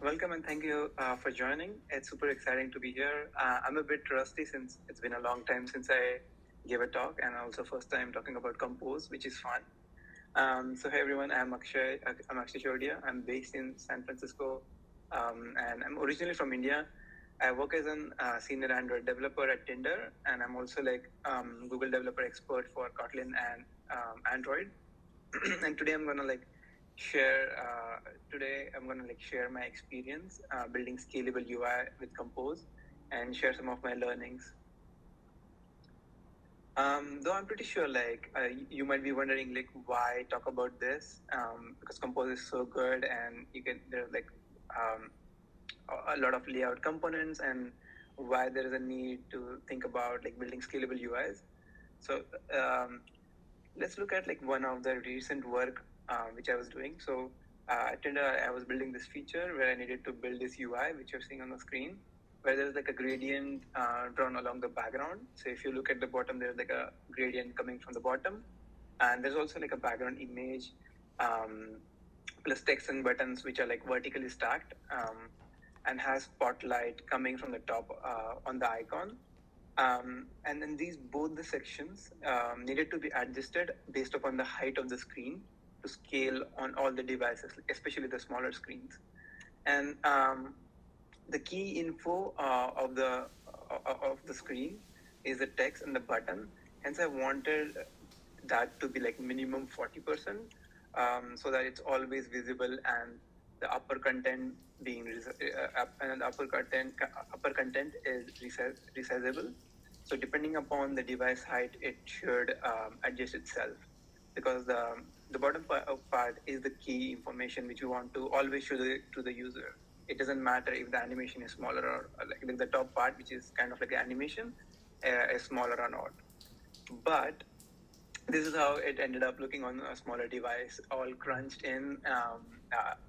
Welcome and thank you for joining. It's super exciting to be here. I'm a bit rusty since it's been a long time since I gave a talk, and also first time talking about Compose, which is fun. Hey everyone, I'm Akshay. I'm Akshay Chodia. I'm based in San Francisco, and I'm originally from India. I work as an senior Android developer at Tinder, and I'm also Google developer expert for Kotlin and Android. And share today I'm gonna share my experience building scalable UI with Compose and share some of my learnings. Though I'm pretty sure you might be wondering why talk about this, because Compose is so good and there's a lot of layout components, and why there is a need to think about building scalable UIs. So let's look at one of the recent work which I was doing. So at Tinder, I was building this feature where I needed to build this UI, which you're seeing on the screen, where there's a gradient drawn along the background. So if you look at the bottom, there's a gradient coming from the bottom, and there's also a background image plus text and buttons which are vertically stacked, and has spotlight coming from the top on the icon. And then both the sections needed to be adjusted based upon the height of the screen to scale on all the devices, especially the smaller screens. And the key info of the screen is the text and the button. Hence, I wanted that to be minimum 40%, so that it's always visible, and the upper content upper content is resizable. So depending upon the device height, it should adjust itself, because the bottom part is the key information which you want to always show to the user. It doesn't matter if the animation is smaller or the top part, which is kind of like the animation, is smaller or not. But this is how it ended up looking on a smaller device, all crunched in.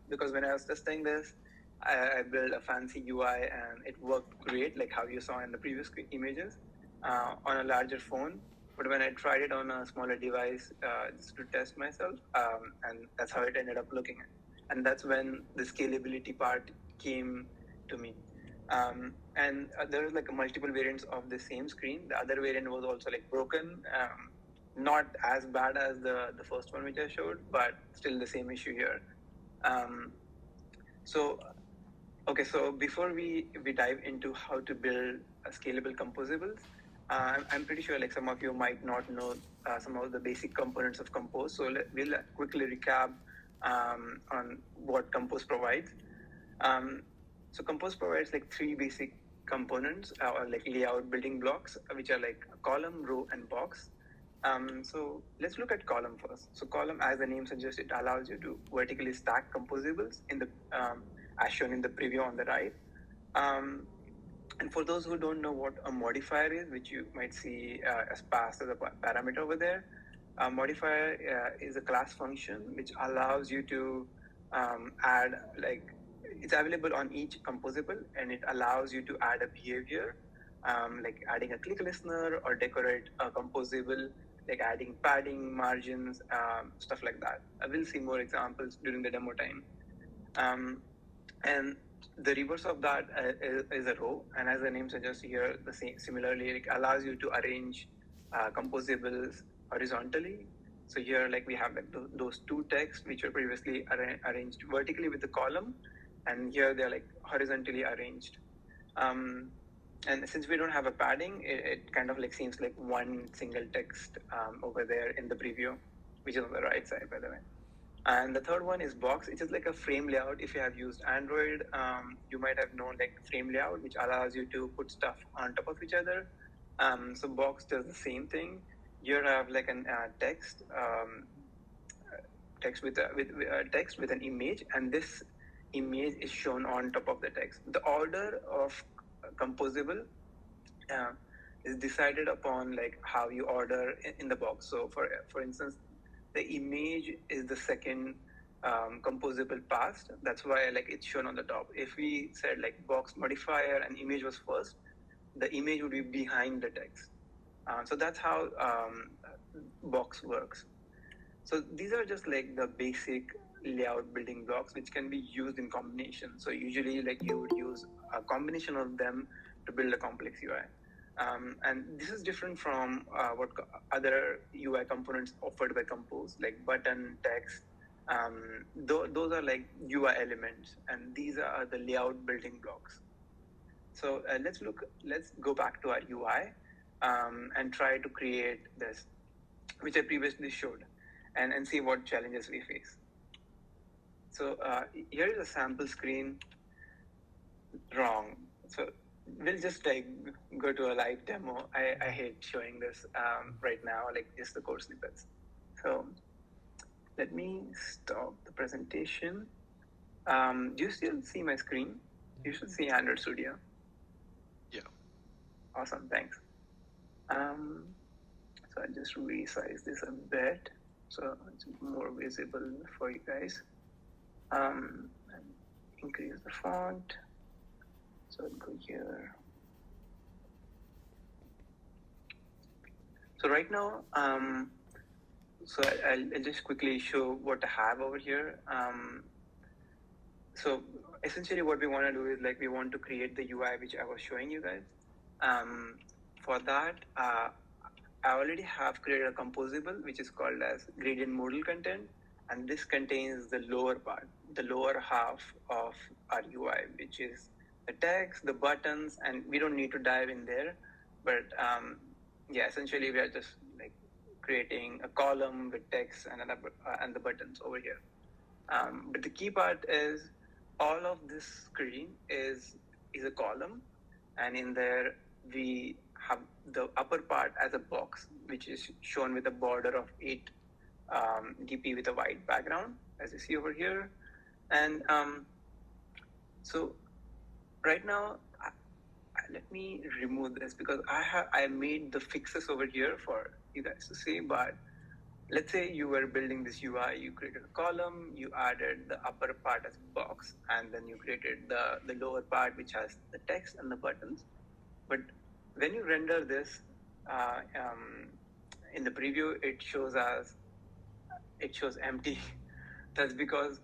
Because when I was testing this, I built a fancy UI and it worked great, like how you saw in the previous images, on a larger phone. But when I tried it on a smaller device, just to test myself, and that's how it ended up looking. And that's when the scalability part came to me. And there was multiple variants of the same screen. The other variant was also broken. Not as bad as the first one which I showed, but still the same issue here. So before we dive into how to build scalable composables, I'm pretty sure some of you might not know some of the basic components of Compose. So we'll quickly recap on what Compose provides. So Compose provides three basic components, or layout building blocks, which are column, row, and box. So let's look at column first. So column, as the name suggests, it allows you to vertically stack composables in the as shown in the preview on the right. And for those who don't know what a modifier is, which you might see as passed as a parameter over there, a modifier is a class function which allows you to add, it's available on each composable, and it allows you to add a behavior, like adding a click listener or decorate a composable, like adding padding, margins, stuff like that. I will see more examples during the demo time. And the reverse of that is a row, and as the name suggests here, similarly it allows you to arrange composables horizontally. So here, we have those two texts which were previously arranged vertically with the column, and here they're horizontally arranged. And since we don't have a padding, it kind of seems like one single text over there in the preview, which is on the right side, by the way. And the third one is box. It is like a frame layout. If you have used Android, you might have known frame layout, which allows you to put stuff on top of each other. So box does the same thing. Here I have an text, text with text with an image, and this image is shown on top of the text. The order of composable is decided upon how you order in the box. So for instance, the image is the second composable passed. That's why it's shown on the top. If we said box modifier and image was first, the image would be behind the text. So that's how box works. So these are just the basic layout building blocks which can be used in combination. So usually like you would use a combination of them to build a complex UI. And this is different from what other UI components offered by Compose, like button, text. Those are like UI elements, and these are the layout building blocks. So let's go back to our UI and try to create this, which I previously showed, and see what challenges we face. So here is a sample screen. Wrong. So we'll just like go to a live demo. I hate showing this right now, like just the code snippets. So let me stop the presentation. Do you still see my screen? You should see Android Studio. Yeah. Awesome, thanks. So I'll just resize this a bit so it's more visible for you guys. And increase the font. So I'll go here. So right now, so I'll just quickly show what I have over here. So essentially what we want to do is like we want to create the UI which I was showing you guys. For that, I already have created a composable which is called as gradient modal content, and this contains the lower part, the lower half of our UI, which is the text, the buttons, and we don't need to dive in there, but yeah, essentially we are just like creating a column with text and the buttons over here. But the key part is all of this screen is a column, and in there we have the upper part as a box, which is shown with a border of 8 dp with a white background, as you see over here. And so right now, let me remove this because I made the fixes over here for you guys to see. But let's say you were building this UI, you created a column, you added the upper part as a box, and then you created the lower part which has the text and the buttons. But when you render this in the preview, it shows empty. That's because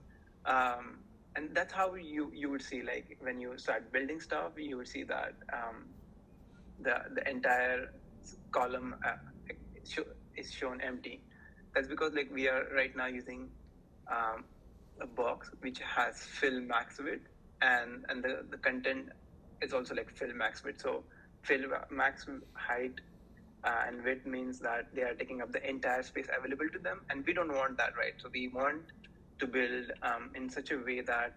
and that's how you would see, like when you start building stuff, you would see that the entire column is shown empty. That's because like we are right now using a box which has fill max width, and the content is also like fill max width. So fill max height and width means that they are taking up the entire space available to them, and we don't want that, right? So we want to build in such a way that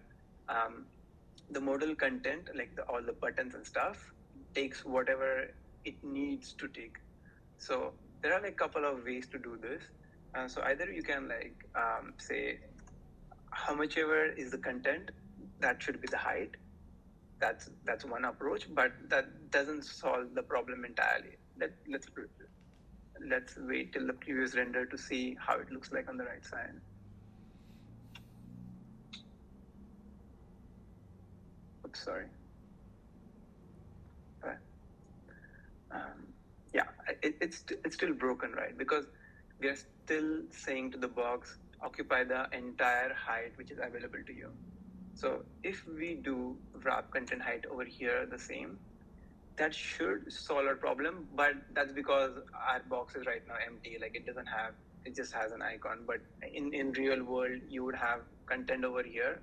the modal content, like all the buttons and stuff, takes whatever it needs to take. So there are like a couple of ways to do this. So either you can like say how much ever is the content, that should be the height. That's one approach, but that doesn't solve the problem entirely. Let's wait till the previous render to see how it looks like on the right side. Oops, sorry. Yeah, it's still broken, right? Because we are still saying to the box, occupy the entire height which is available to you. So if we do wrap content height over here the same, that should solve our problem, but that's because our box is right now empty. Like it just has an icon. But in real world, you would have content over here.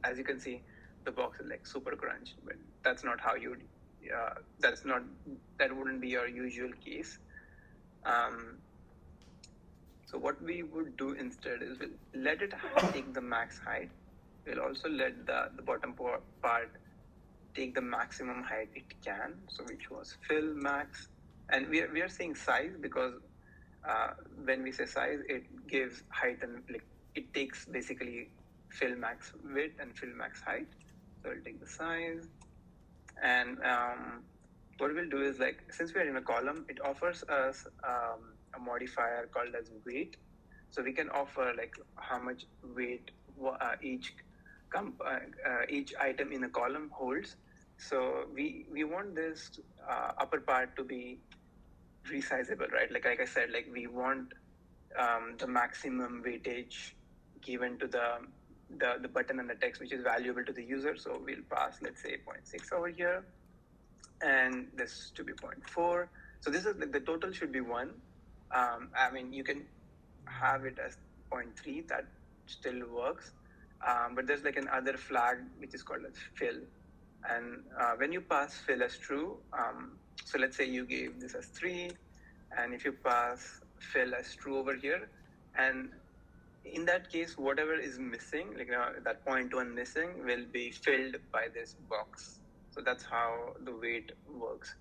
As you can see, the box is like super crunched, but that's not how you'd, that wouldn't be your usual case. So what we would do instead is we'll let it take the max height. We'll also let the bottom part take the maximum height it can, so which was fill max. And we are saying size because when we say size, it gives height, and like it takes basically fill max width and fill max height. So we'll take the size, and what we'll do is, like, since we are in a column, it offers us a modifier called as weight. So we can offer like how much weight each item in a column holds. So we want this upper part to be resizable, right? Like I said, like we want the maximum weightage given to the button and the text, which is valuable to the user. So we'll pass, let's say 0.6 over here, and this to be 0.4. So this is the total should be 1. I mean, you can have it as 0.3, that still works. But there's like another flag which is called as fill. And when you pass fill as true, so let's say you gave this as 3, and if you pass fill as true over here, and in that case, whatever is missing, like that 0.1 missing, will be filled by this box. So that's how the weight works.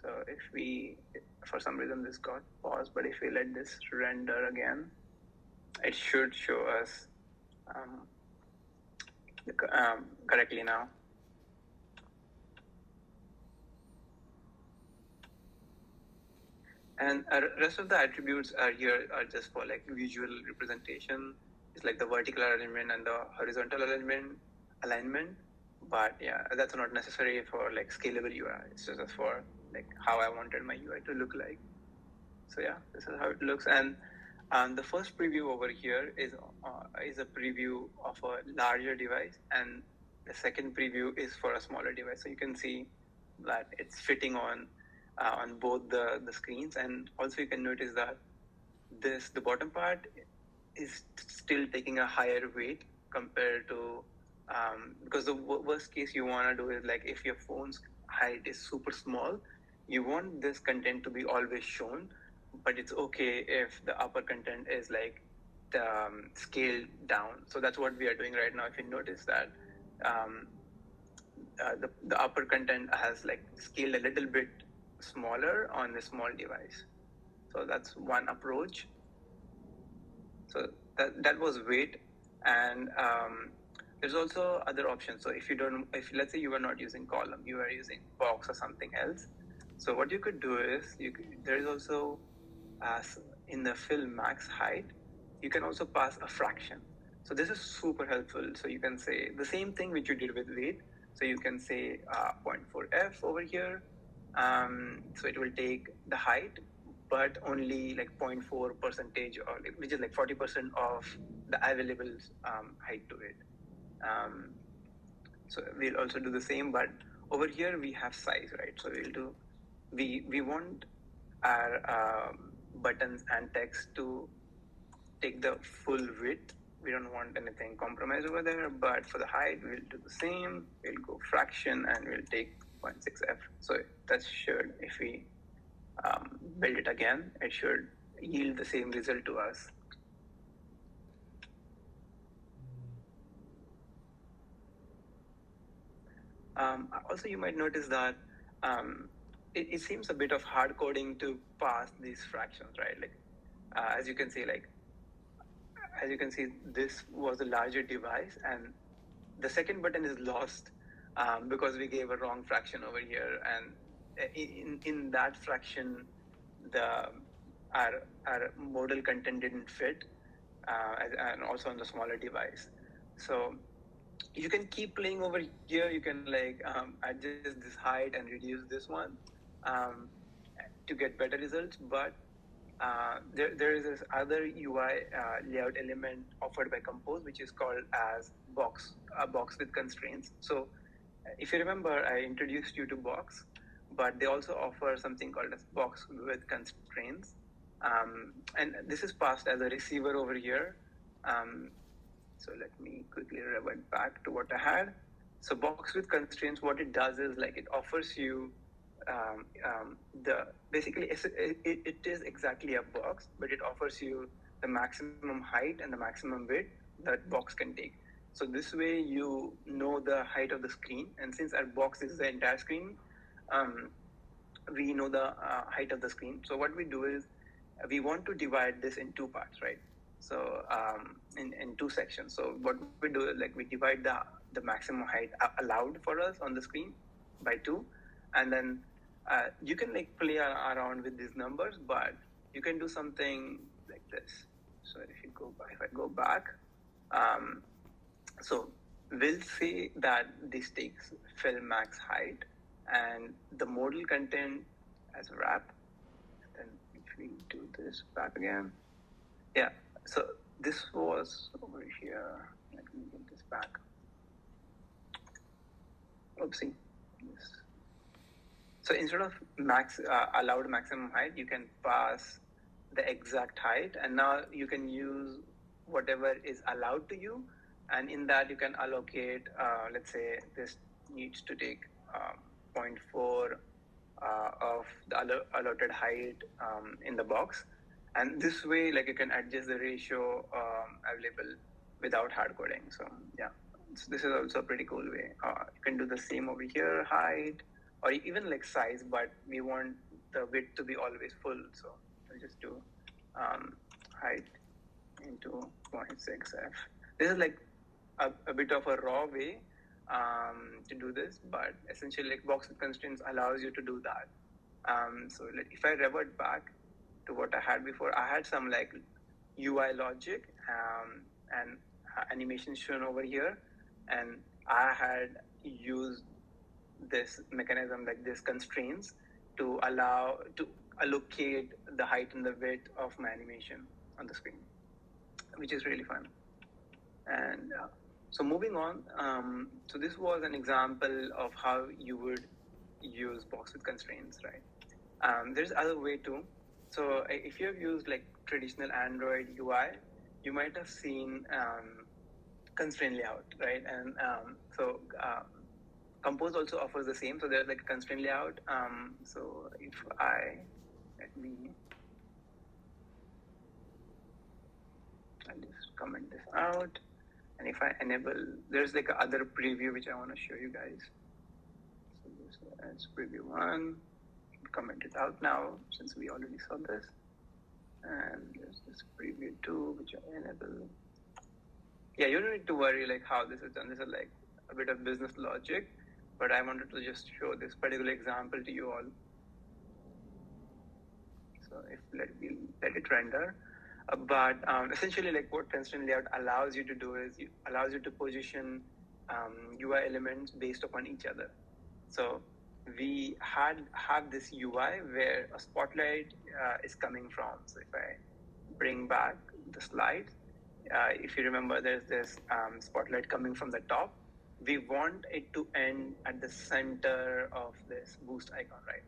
So if we, for some reason this got paused, but if we let this render again, it should show us correctly now. And rest of the attributes are here are just for like visual representation. It's like the vertical alignment and the horizontal alignment. But yeah, that's not necessary for like scalable UI. It's just for like how I wanted my UI to look like. So yeah, this is how it looks. And the first preview over here is a preview of a larger device, and the second preview is for a smaller device. So you can see that it's fitting on both the screens, and also you can notice that the bottom part is still taking a higher weight compared to because the worst case you want to do is like if your phone's height is super small, you want this content to be always shown, but it's okay if the upper content is like scaled down. So that's what we are doing right now. If you notice that the upper content has like scaled a little bit smaller on the small device. So that's one approach. So that was weight, and there's also other options. So if let's say you were not using column, you were using box or something else. So what you could do is there is also in the fill max height, you can also pass a fraction. So this is super helpful. So you can say the same thing which you did with weight. So you can say 0.4f over here. So it will take the height, but only like 0.4 percentage, or which is like 40% of the available height to it. So we'll also do the same, but over here we have size, right? So we want our buttons and text to take the full width. We don't want anything compromised over there, but for the height, we'll do the same. We'll go fraction and we'll take 0.6f. So that should, if we build it again, it should yield the same result to us. Also, you might notice that it seems a bit of hard coding to pass these fractions, right? Like as you can see, this was a larger device, and the second button is lost because we gave a wrong fraction over here, and in that fraction, our modal content didn't fit, and also on the smaller device. So you can keep playing over here. You can like adjust this height and reduce this one to get better results, but there is this other UI layout element offered by Compose, which is called as a box with constraints. So if you remember, I introduced you to box, but they also offer something called as box with constraints. And this is passed as a receiver over here. So let me quickly revert back to what I had. So box with constraints, what it does is like it offers you basically it is exactly a box, but it offers you the maximum height and the maximum width that box can take. So this way you know the height of the screen, and since our box is the entire screen, we know the height of the screen. So what we do is we want to divide this in two parts, right? So in two sections. So what we do is like we divide the maximum height allowed for us on the screen by 2, and then you can like play around with these numbers, but you can do something like this. So if I go back, so we'll see that this takes fill max height and the modal content as wrap. Then if we do this back again, yeah. So this was over here. Let me get this back. Oopsie. Yes. So instead of allowed maximum height, you can pass the exact height, and now you can use whatever is allowed to you, and in that you can allocate, let's say this needs to take 0.4 of the allotted height in the box, and this way like you can adjust the ratio available without hard coding. So yeah, so this is also a pretty cool way. You can do the same over here, height, or even like size, but we want the width to be always full. So I'll just do height into 0.6f. This is like a bit of a raw way to do this, but essentially like box with constraints allows you to do that. So if I revert back to what I had before, I had some like UI logic and animation shown over here, and I had used this mechanism like this constraints to allow to allocate the height and the width of my animation on the screen, which is really fun. And so moving on, so this was an example of how you would use box with constraints, right? There's other way too. So if you have used like traditional Android UI, you might have seen constraint layout, right? And so Compose also offers the same. So there's like a constraint layout. So if I'll just comment this out. And if I enable, there's like other preview which I want to show you guys. So this is preview 1. Comment it out now since we already saw this. And there's this preview 2 which I enable. Yeah, you don't need to worry like how this is done. This is like a bit of business logic, but I wanted to just show this particular example to you all. So if let it render. But essentially, like what constraint layout allows you to do is allows you to position UI elements based upon each other. So we have this UI where a spotlight is coming from. So if I bring back the slide, if you remember, there's this spotlight coming from the top. We want it to end at the center of this boost icon, right?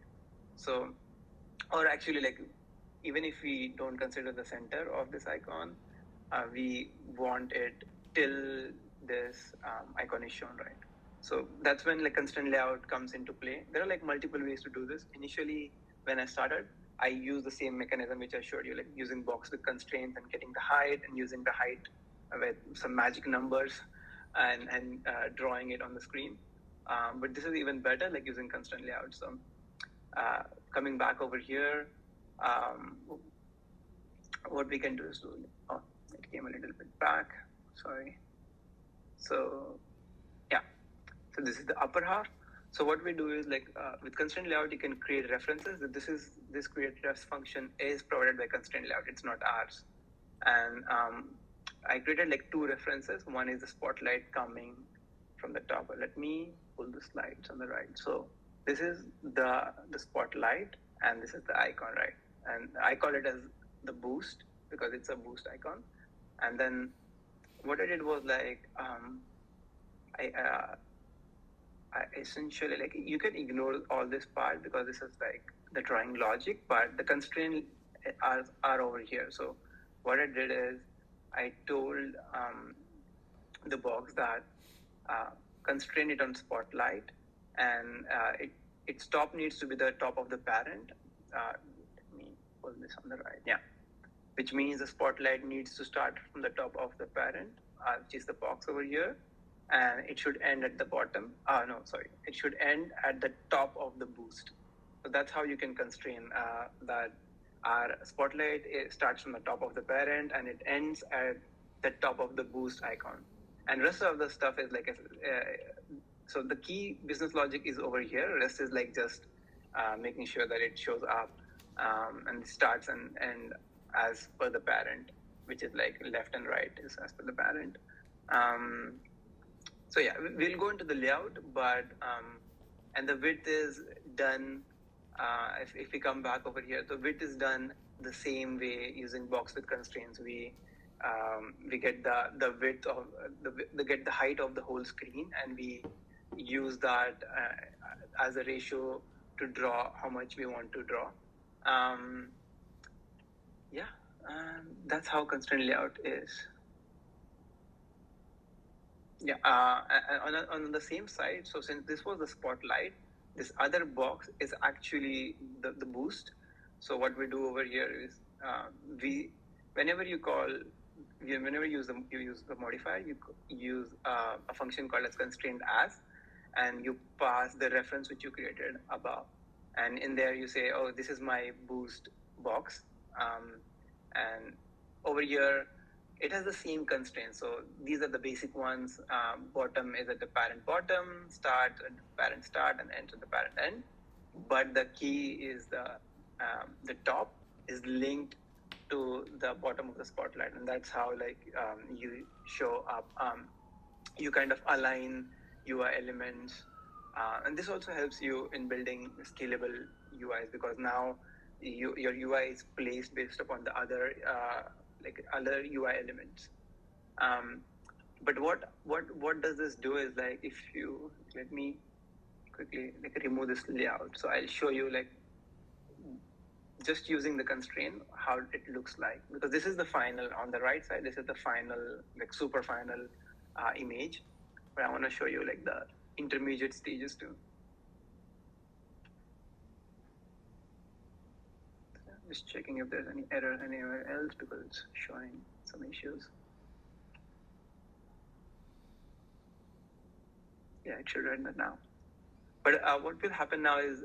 So, or actually like, even if we don't consider the center of this icon, we want it till this icon is shown, right? So that's when like constraint layout comes into play. There are like multiple ways to do this. Initially, when I started, I used the same mechanism which I showed you, like using box with constraints and getting the height and using the height with some magic numbers and drawing it on the screen. But this is even better, like using constraint layout. So coming back over here, what we can do is it came a little bit back, sorry. So yeah, so this is the upper half. So what we do is like with constraint layout, you can create references. This create refs function is provided by constraint layout. It's not ours. And I created like 2 references. One is the spotlight coming from the top. Let me pull the slides on the right. So this is the spotlight, and this is the icon, right? And I call it as the boost because it's a boost icon. And then what I did was like I essentially, like, you can ignore all this part because this is like the drawing logic, but the constraints are over here. So what I did is I told the box that constrain it on spotlight, and its top needs to be the top of the parent. Let me pull this on the right. Yeah, which means the spotlight needs to start from the top of the parent, which is the box over here, and it should end at the bottom. It should end at the top of the boost. So that's how you can constrain that our spotlight starts from the top of the parent and it ends at the top of the boost icon. And rest of the stuff is like, so the key business logic is over here. Rest is like just making sure that it shows up and starts and as per the parent, which is like left and right is as per the parent. So yeah, we'll go into the layout, but and the width is done. If we come back over here, the width is done the same way using box with constraints. We we get the width of get the height of the whole screen, and we use that as a ratio to draw how much we want to draw. That's how constraint layout is. Yeah, on the same side, so since this was the spotlight, this other box is actually the boost. So what we do over here is whenever you use the modifier, you use a function called as constraint as, and you pass the reference which you created above, and in there you say, oh, this is my boost box, and over here it has the same constraints. So these are the basic ones. Bottom is at the parent bottom, start at the parent start, and end at the parent end. But the key is the top is linked to the bottom of the spotlight, and that's how you show up. You kind of align UI elements, and this also helps you in building scalable UIs, because now your UI is placed based upon the other UI elements. But what does this do is, if you let me quickly remove this layout, so I'll show you just using the constraint how it looks like, because this is the final on the right side. This is the final super final image, but I want to show you the intermediate stages too. Just checking if there's any error anywhere else, because it's showing some issues. Yeah, it should run that now. But what will happen now is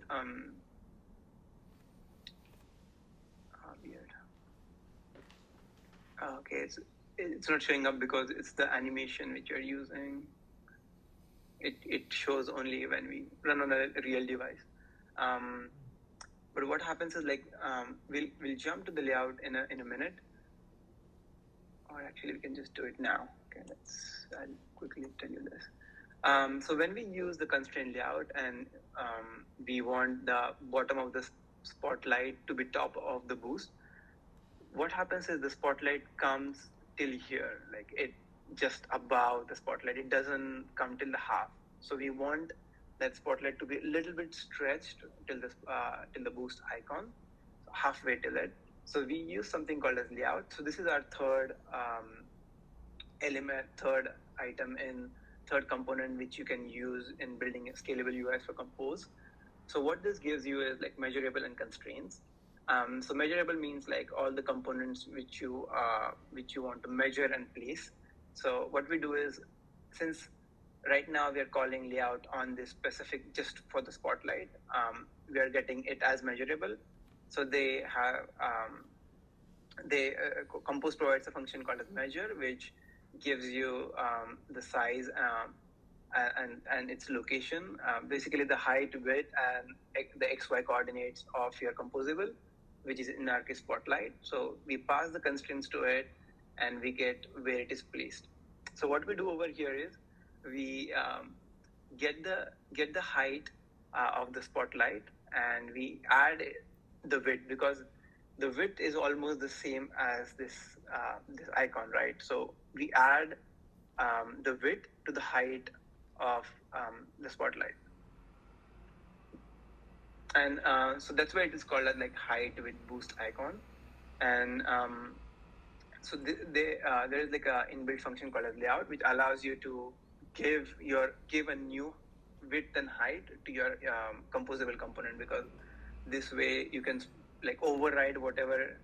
weird. Okay, it's not showing up because it's the animation which you're using. It shows only when we run on a real device. But what happens is we'll jump to the layout in a minute, or actually we can just do it now. Okay, I'll quickly tell you this. So when we use the constraint layout and we want the bottom of the spotlight to be top of the boost, what happens is the spotlight comes till here, it just above the spotlight. It doesn't come till the half. So we want that spotlight to be a little bit stretched till the boost icon, so halfway till it. So we use something called as layout. So this is our third third component which you can use in building a scalable UIs for Compose. So what this gives you is measurable and constraints. So measurable means all the components which you want to measure and place. So what we do is, since right now we are calling layout on this specific just for the spotlight, we are getting it as measurable. So they have Compose provides a function called as measure, which gives you the size and its location, basically the height, width, and the XY coordinates of your composable, which is in our case spotlight. So we pass the constraints to it, and we get where it is placed. So what we do over here is we get the height of the spotlight, and we add the width, because the width is almost the same as this icon, right? So we add the width to the height of the spotlight, and so that's why it is called as height with boost icon. And so there is a inbuilt function called as layout, which allows you to give a new width and height to your composable component, because this way you can override whatever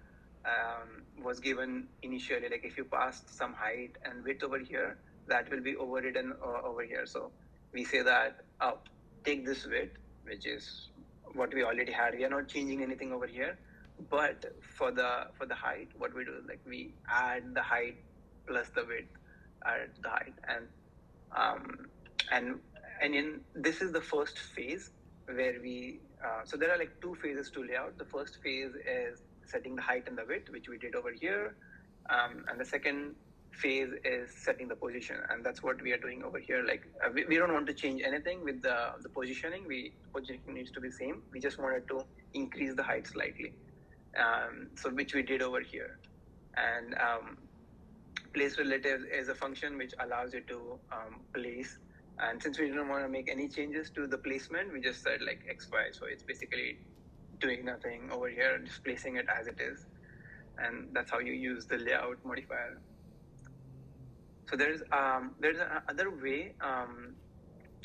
was given initially. If you passed some height and width over here, that will be overridden over here. So we say that take this width, which is what we already had. We are not changing anything over here. But for the height, what we do is we add the height plus the width at the height, and in this is the first phase where we so there are two phases to layout. The first phase is setting the height and the width, which we did over here, and the second phase is setting the position, and that's what we are doing over here. We don't want to change anything with the positioning. Positioning needs to be same. We just wanted to increase the height slightly, so which we did over here. And place relatives is a function which allows you to place. And since we didn't want to make any changes to the placement, we just said like XY. So it's basically doing nothing over here, just placing it as it is. And that's how you use the layout modifier. So there's another way.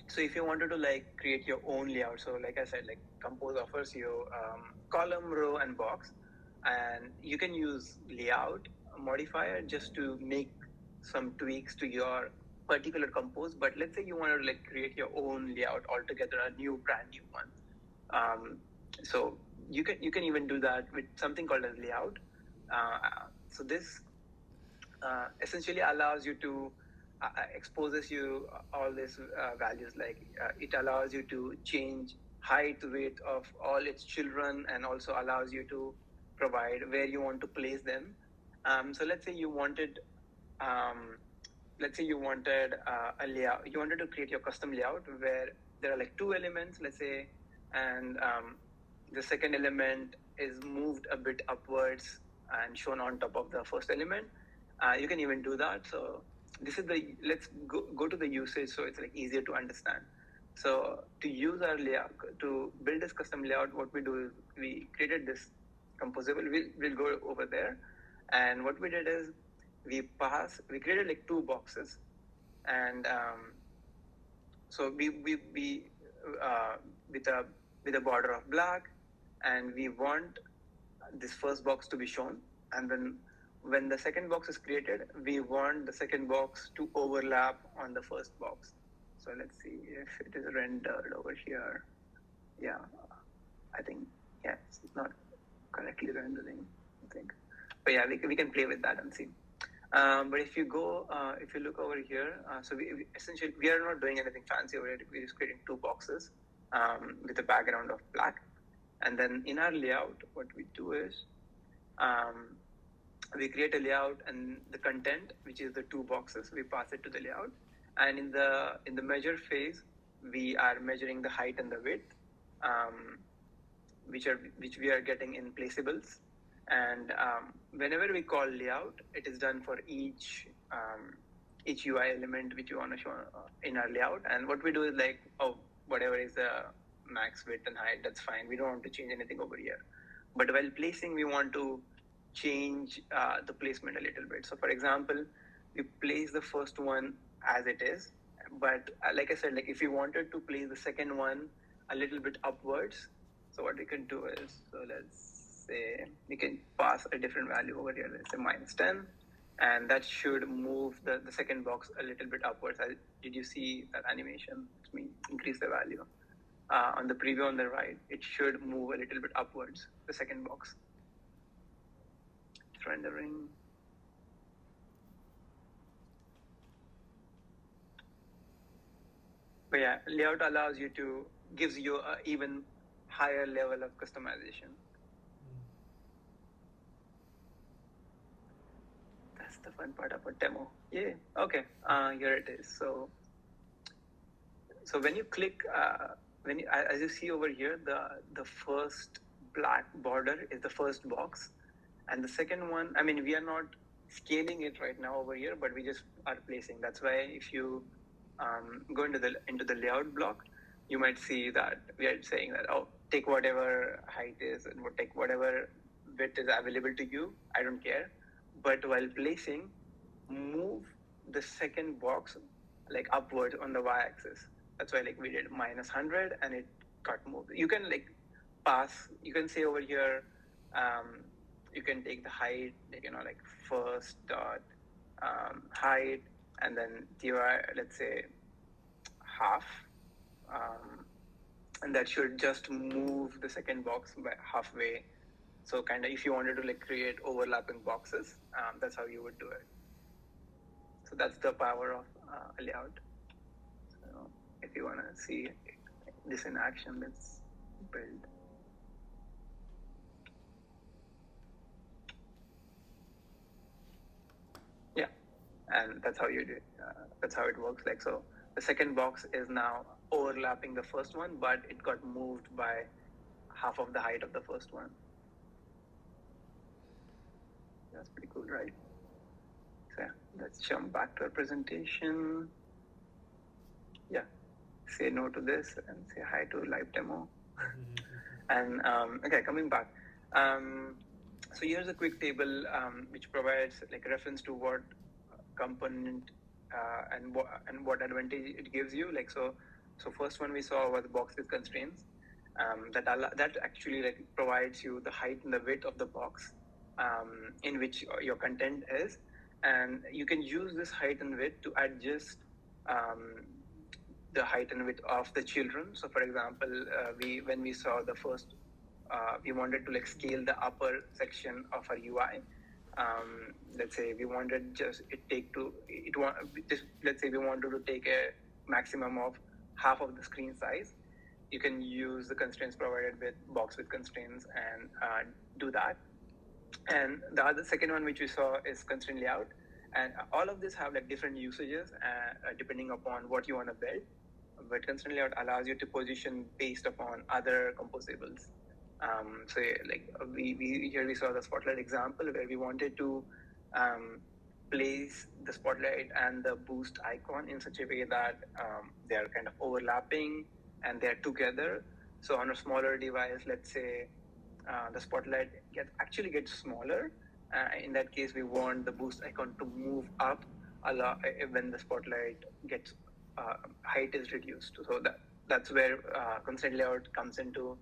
So if you wanted to like create your own layout, so like I said, like Compose offers you column, row, and box, and you can use layout modifier just to make some tweaks to your particular Compose. But let's say you want to like create your own layout altogether, a brand new one. So you can even do that with something called as layout. So this essentially allows you to exposes you all these values, like it allows you to change height, weight of all its children, and also allows you to provide where you want to place them. So let's say you wanted a layout, you wanted to create your custom layout where there are like two elements, let's say, and the second element is moved a bit upwards and shown on top of the first element. You can even do that. So this is let's go to the usage, so it's like easier to understand. So to use our layout, to build this custom layout, what we do is we created this composable. We'll go over there, and what we did is we created like two boxes, and so we with a border of black, and we want this first box to be shown, and then when the second box is created, we want the second box to overlap on the first box. So let's see if it is rendered over here. Yeah, I think, yeah, it's not correctly rendering, I think. But yeah, we can play with that and see. But if you look over here, so essentially, we are not doing anything fancy over it. We're just creating two boxes with a background of black. And then in our layout, what we do is, we create a layout, and the content, which is the two boxes, we pass it to the layout. And in the measure phase, we are measuring the height and the width, which we are getting in placeables. And whenever we call layout, it is done for each UI element which we want to show in our layout. And what we do is like, whatever is the max width and height, that's fine. We don't want to change anything over here. But while placing, we want to change the placement a little bit. So for example, we place the first one as it is, but like I said, like if you wanted to place the second one a little bit upwards, so what we can do is, so let's say we can pass a different value over here, let's say -10, and that should move the second box a little bit upwards. Did you see that animation? Let me increase the value. On the preview on the right, it should move a little bit upwards, the second box. It's rendering. But yeah, layout gives you an even higher level of customization. That's the fun part about demo. Yeah. Okay. Here it is. So when you click, as you see over here, the first black border is the first box, and the second one, I mean, we are not scaling it right now over here, but we just are placing. That's why if you go into the layout block, you might see that we are saying that, take whatever height is and take whatever width is available to you. I don't care. But while placing, move the second box like upwards on the y-axis. That's why like we did -100 and it got moved. You can like pass. You can say over here, you can take the height, like first dot height, and then let's say half, and that should just move the second box by halfway. So kind of if you wanted to like create overlapping boxes, that's how you would do it. So that's the power of a layout. So if you want to see this in action, let's build. Yeah, and that's how you do it. That's how it works. Like, so the second box is now overlapping the first one, but it got moved by half of the height of the first one. That's pretty cool, right? So yeah, let's jump back to our presentation. Yeah, say no to this and say hi to live demo. And okay, coming back. So here's a quick table which provides like a reference to what component and what advantage it gives you. Like so first one we saw was box with constraints. That actually like provides you the height and the width of the box in which your content is, and you can use this height and width to adjust the height and width of the children. So for example, when we saw the first, we wanted to like scale the upper section of our UI. Let's say we wanted let's say we wanted to take a maximum of half of the screen size. You can use the constraints provided with box with constraints and do that. And the second one which we saw is constraint layout, and all of this have like different usages depending upon what you want to build. But constraint layout allows you to position based upon other composables. So like we saw the spotlight example where we wanted to place the spotlight and the boost icon in such a way that they are kind of overlapping and they're together. So on a smaller device, let's say the spotlight actually gets smaller. In that case, we want the boost icon to move up a lot when the spotlight gets height is reduced. So that's where constraint layout comes into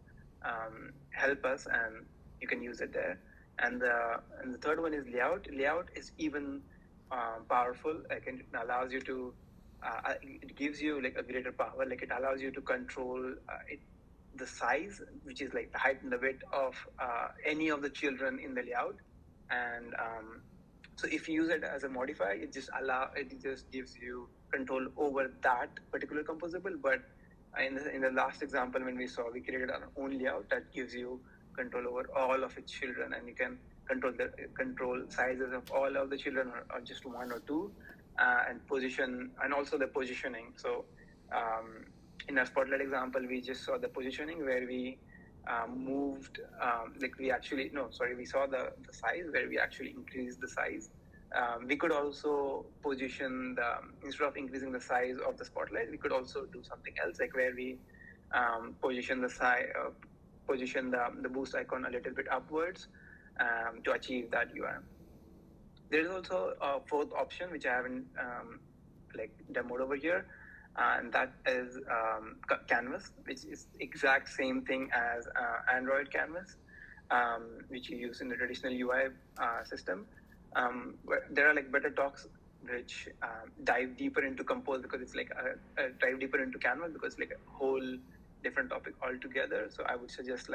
help us, and you can use it there. And the third one is layout. Layout is even powerful. Like it allows you to it gives you like a greater power. Like it allows you to control the size, which is like the height and the width of any of the children in the layout. And so if you use it as a modifier, it just gives you control over that particular composable. But in the last example, when we saw, we created our own layout that gives you control over all of its children, and you can control sizes of all of the children or just one or two, and position, and also the positioning. So in our spotlight example, we just saw the positioning where we moved, we saw the size where we actually increased the size. We could also position instead of increasing the size of the spotlight, we could also do something else, like where we position the boost icon a little bit upwards to achieve that UI. There is also a fourth option which I haven't demoed over here, and that is Canvas, which is exact same thing as Android Canvas, which you use in the traditional UI system. There are like better talks which dive deeper into Compose, because it's like dive deeper into Canvas, because it's like a whole different topic altogether. So I would suggest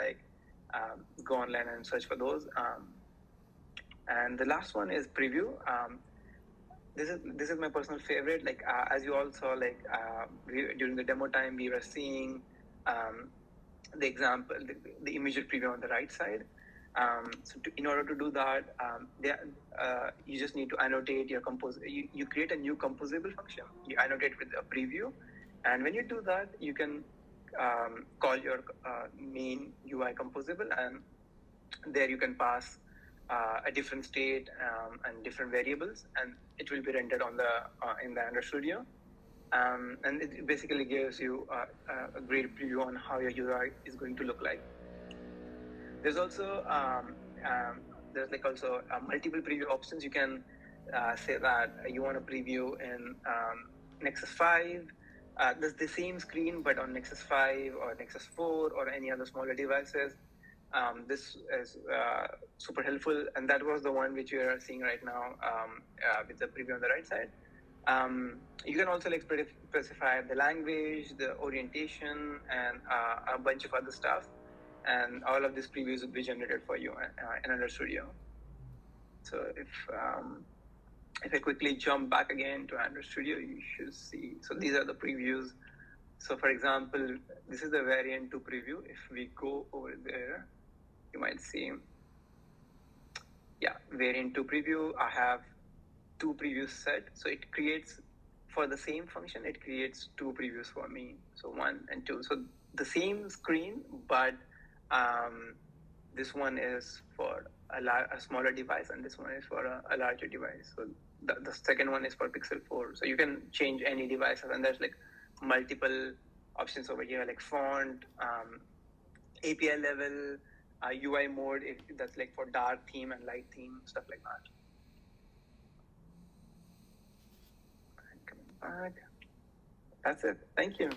go online and search for those. And the last one is Preview. This is my personal favorite. As you all saw, during the demo time, we were seeing the example, the immediate preview on the right side. In order to do that, you just need to annotate your you create a new composable function. You annotate with a preview, and when you do that, you can call your main UI composable, and there you can pass a different state and different variables, and it will be rendered on in the Android Studio. And it basically gives you a great preview on how your UI is going to look like. There's also multiple preview options. You can say that you want to preview in Nexus 5. There's the same screen, but on Nexus 5 or Nexus 4 or any other smaller devices. This is super helpful, and that was the one which you are seeing right now with the preview on the right side. You can also specify the language, the orientation, and a bunch of other stuff. And all of these previews will be generated for you in Android Studio. So if I quickly jump back again to Android Studio, you should see. So these are the previews. So for example, this is the variant 2 preview. If we go over there, you might see, variant 2 preview. I have 2 previews set. So it creates, for the same function, it creates 2 previews for me. So 1 and 2. So the same screen, but this one is for a smaller device, and this one is for a larger device. So the second one is for Pixel 4. So you can change any devices, and there's like multiple options over here, like font, API level, UI mode, if that's like for dark theme and light theme, stuff like that. And coming back. That's it. Thank you.